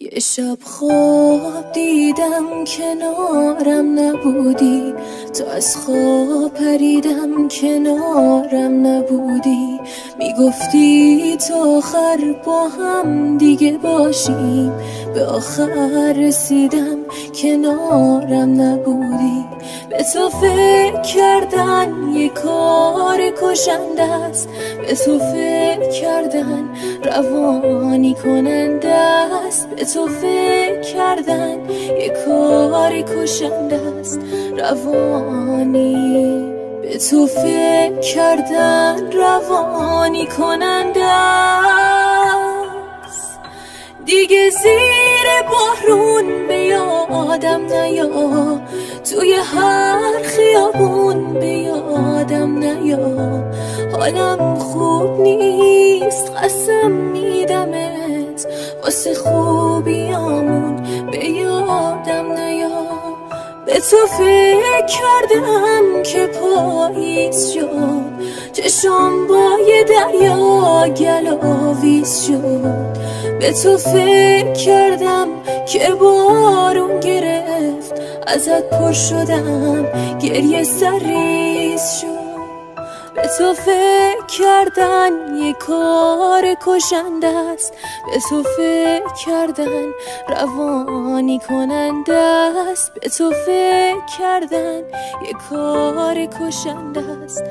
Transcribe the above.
یه شب خواب دیدم کنارم نبودی، تو از خواب پریدم کنارم نبودی. میگفتی تا آخر با هم دیگه باشیم، به آخر رسیدم کنارم نبودی. به تو فکر کردن یه کار کشنده است، به تو فکر کردن روانی کننده است، به تو فکر کردن یه کار کشنده است روانی، به تو فکر کردن روانی کننده است. دیگه زیر بارون به یادم نیا، توی هر خیابون به یادم نیا. حالم خوب نیست قسم میدمت، واسه خوبیامون به یادم نیا. به تو فکر کردم که پاییز شد، چشام با یه دریا گلاویز شد. به تو فکر کردم که بارون گرفت، ازت پر شدم گریه سرریز شد. به تو فکر کردن یه کار کشنده است، به تو فکر کردن روانی کننده است، به تو فکر کردن یه کار کشنده است.